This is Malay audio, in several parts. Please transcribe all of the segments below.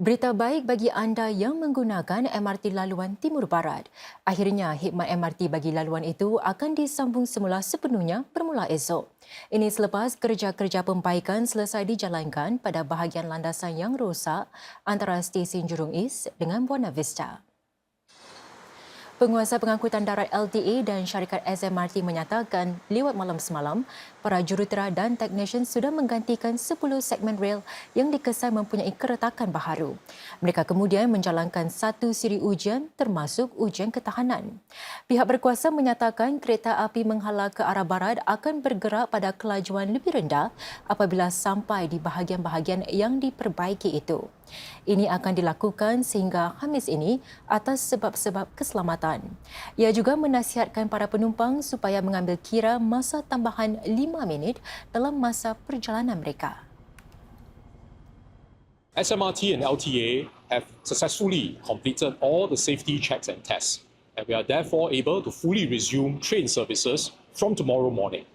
Berita baik bagi anda yang menggunakan MRT laluan Timur Barat. Akhirnya, khidmat MRT bagi laluan itu akan disambung semula sepenuhnya bermula esok. Ini selepas kerja-kerja pembaikan selesai dijalankan pada bahagian landasan yang rosak antara stesen Jurong East dengan Buona Vista. Penguasa Pengangkutan Darat LTA dan syarikat SMRT menyatakan lewat malam semalam, para jurutera dan teknisyen sudah menggantikan 10 segmen rel yang dikesan mempunyai keretakan baharu. Mereka kemudian menjalankan satu siri ujian termasuk ujian ketahanan. Pihak berkuasa menyatakan kereta api menghala ke arah barat akan bergerak pada kelajuan lebih rendah apabila sampai di bahagian-bahagian yang diperbaiki itu. Ini akan dilakukan sehingga Khamis ini atas sebab-sebab keselamatan. Ia juga menasihatkan para penumpang supaya mengambil kira masa tambahan 5 minit dalam masa perjalanan mereka. SMRT and LTA have successfully completed all the safety checks and tests, and we are therefore able to fully resume train services from tomorrow morning.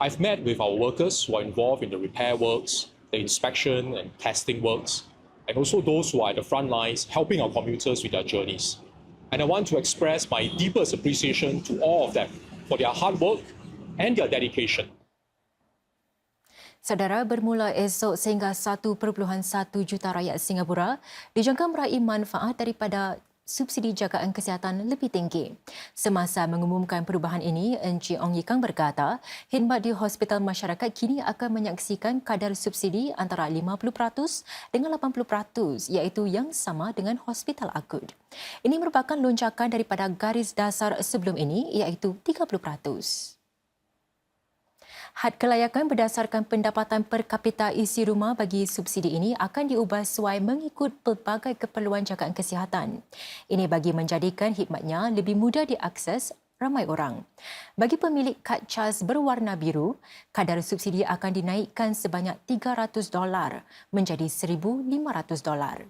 I've met with our workers who are involved in the repair works, the inspection and testing works, and also those who are at the front lines helping our commuters with their journeys. And I want to express my deepest appreciation to all of them for their hard work and their dedication. Saudara, bermula esok sehingga 1.1 juta rakyat Singapura dijangka meraih manfaat daripada subsidi jagaan kesihatan lebih tinggi. Semasa mengumumkan perubahan ini, Encik Ong Ye Kang berkata, khidmat di hospital masyarakat kini akan menyaksikan kadar subsidi antara 50% dengan 80%, iaitu yang sama dengan hospital akut. Ini merupakan lonjakan daripada garis dasar sebelum ini, iaitu 30%. Had kelayakan berdasarkan pendapatan per kapita isi rumah bagi subsidi ini akan diubah sesuai mengikut pelbagai keperluan jagaan kesihatan. Ini bagi menjadikan khidmatnya lebih mudah diakses ramai orang. Bagi pemilik kad CAS berwarna biru, kadar subsidi akan dinaikkan sebanyak $300 menjadi $1,500.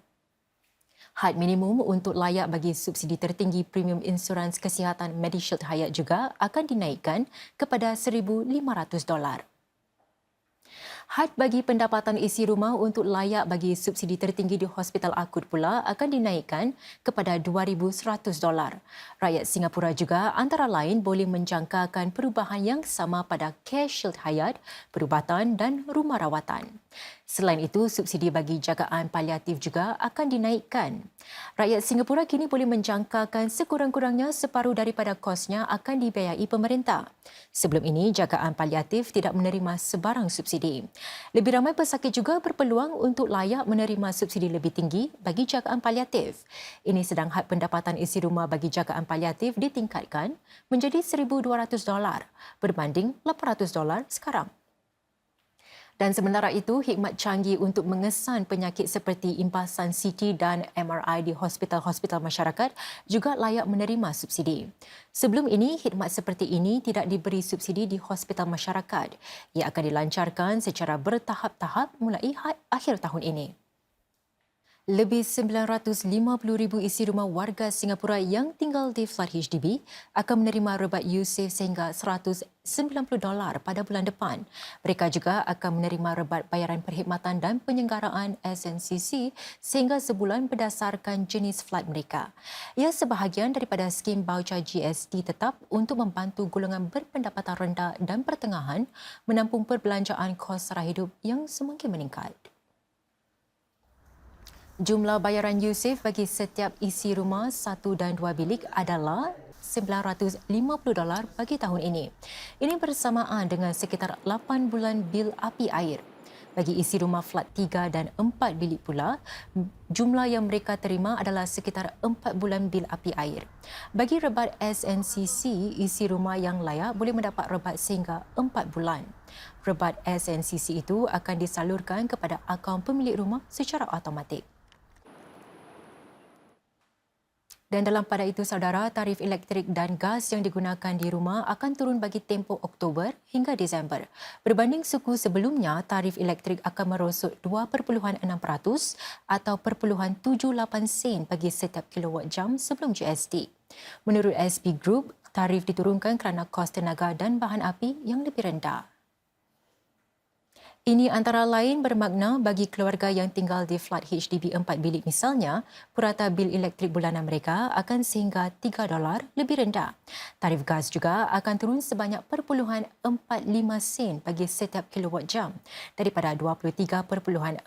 Had minimum untuk layak bagi subsidi tertinggi premium insurans kesihatan Medishield Hayat juga akan dinaikkan kepada $1,500. Had bagi pendapatan isi rumah untuk layak bagi subsidi tertinggi di hospital akut pula akan dinaikkan kepada $2,100. Rakyat Singapura juga antara lain boleh menjangkakan perubahan yang sama pada Care Shield Hayat, perubatan dan rumah rawatan. Selain itu, subsidi bagi jagaan paliatif juga akan dinaikkan. Rakyat Singapura kini boleh menjangkakan sekurang-kurangnya separuh daripada kosnya akan dibiayai pemerintah. Sebelum ini, jagaan paliatif tidak menerima sebarang subsidi. Lebih ramai pesakit juga berpeluang untuk layak menerima subsidi lebih tinggi bagi jagaan paliatif. Ini sedang had pendapatan isi rumah bagi jagaan paliatif ditingkatkan menjadi $1,200 berbanding $800 sekarang. Dan sementara itu, khidmat canggih untuk mengesan penyakit seperti impasan CT dan MRI di hospital-hospital masyarakat juga layak menerima subsidi. Sebelum ini, khidmat seperti ini tidak diberi subsidi di hospital masyarakat. Ia akan dilancarkan secara bertahap-tahap mulai akhir tahun ini. Lebih 950,000 isi rumah warga Singapura yang tinggal di flat HDB akan menerima rebat USAVE sehingga $190 pada bulan depan. Mereka juga akan menerima rebat bayaran perkhidmatan dan penyenggaraan SNCC sehingga sebulan berdasarkan jenis flat mereka. Ia sebahagian daripada skim baucer GST tetap untuk membantu golongan berpendapatan rendah dan pertengahan menampung perbelanjaan kos sara hidup yang semakin meningkat. Jumlah bayaran USAVE bagi setiap isi rumah 1 dan 2 bilik adalah $950 bagi tahun ini. Ini bersamaan dengan sekitar 8 bulan bil api air. Bagi isi rumah flat 3 dan 4 bilik pula, jumlah yang mereka terima adalah sekitar 4 bulan bil api air. Bagi rebat SNCC, isi rumah yang layak boleh mendapat rebat sehingga 4 bulan. Rebat SNCC itu akan disalurkan kepada akaun pemilik rumah secara automatik. Dan dalam pada itu, saudara, tarif elektrik dan gas yang digunakan di rumah akan turun bagi tempoh Oktober hingga Disember. Berbanding suku sebelumnya, tarif elektrik akan merosot 2.6% atau 0.78 sen bagi setiap kilowatt jam sebelum GST. Menurut SP Group, tarif diturunkan kerana kos tenaga dan bahan api yang lebih rendah. Ini antara lain bermakna bagi keluarga yang tinggal di flat HDB 4 bilik misalnya, purata bil elektrik bulanan mereka akan sehingga $3 lebih rendah. Tarif gas juga akan turun sebanyak 0.45 sen bagi setiap kilowatt jam daripada 23.42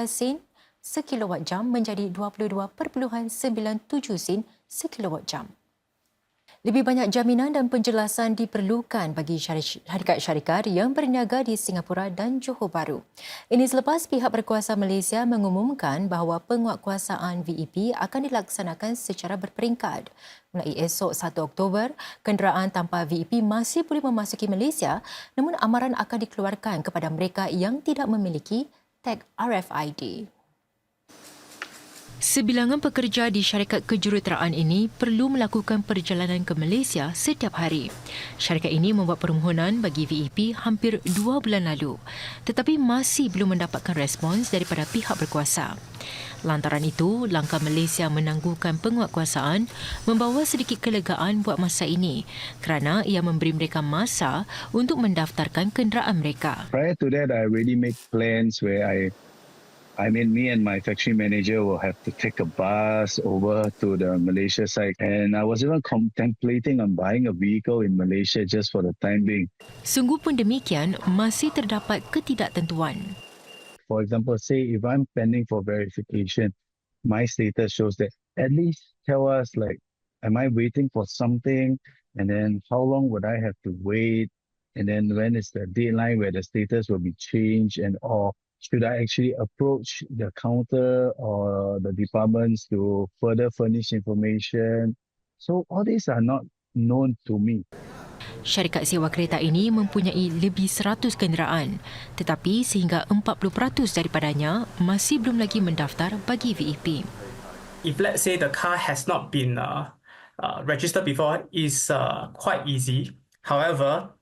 sen sekilowatt jam menjadi 22.97 sen sekilowatt jam. Lebih banyak jaminan dan penjelasan diperlukan bagi syarikat-syarikat yang berniaga di Singapura dan Johor Bahru. Ini selepas pihak berkuasa Malaysia mengumumkan bahawa penguatkuasaan VEP akan dilaksanakan secara berperingkat. Mulai esok 1 Oktober, kenderaan tanpa VEP masih boleh memasuki Malaysia, namun amaran akan dikeluarkan kepada mereka yang tidak memiliki tag RFID. Sebilangan pekerja di syarikat kejuruteraan ini perlu melakukan perjalanan ke Malaysia setiap hari. Syarikat ini membuat permohonan bagi VEP hampir 2 bulan lalu, tetapi masih belum mendapatkan respons daripada pihak berkuasa. Lantaran itu, langkah Malaysia menangguhkan penguatkuasaan membawa sedikit kelegaan buat masa ini kerana ia memberi mereka masa untuk mendaftarkan kenderaan mereka. Prior to that, I already made plans where me and my factory manager will have to take a bus over to the Malaysia side. And I was even contemplating on buying a vehicle in Malaysia just for the time being. Sungguh pun demikian, masih terdapat ketidaktentuan. For example, say if I'm pending for verification, my status shows that at least tell us like, am I waiting for something? And then how long would I have to wait? And then when is the deadline where the status will be changed and all? Should I actually approach the counter or the departments to further furnish information? So all these are not known to me. Syarikat sewa kereta ini mempunyai lebih 100 kenderaan, tetapi sehingga 40% daripadanya masih belum lagi mendaftar bagi VEP. If let's say the car has not been registered before, it's quite easy. However,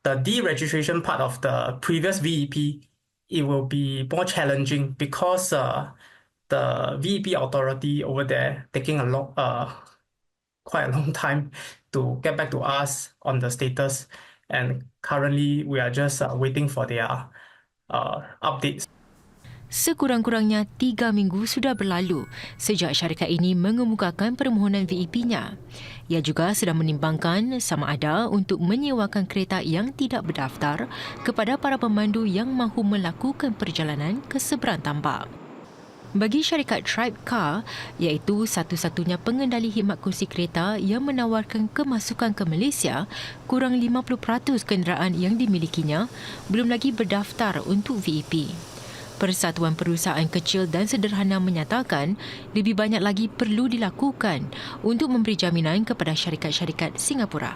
the deregistration part of the previous VEP, it will be more challenging because the VEP authority over there taking quite a long time to get back to us on the status, and currently we are just waiting for their updates. Sekurang-kurangnya 3 minggu sudah berlalu sejak syarikat ini mengemukakan permohonan VEP-nya. Ia juga sedang menimbangkan sama ada untuk menyewakan kereta yang tidak berdaftar kepada para pemandu yang mahu melakukan perjalanan ke seberang tambak. Bagi syarikat Tribe Car, iaitu satu-satunya pengendali khidmat kursi kereta yang menawarkan kemasukan ke Malaysia, kurang 50% kenderaan yang dimilikinya belum lagi berdaftar untuk VEP. Persatuan Perusahaan Kecil dan Sederhana menyatakan lebih banyak lagi perlu dilakukan untuk memberi jaminan kepada syarikat-syarikat Singapura.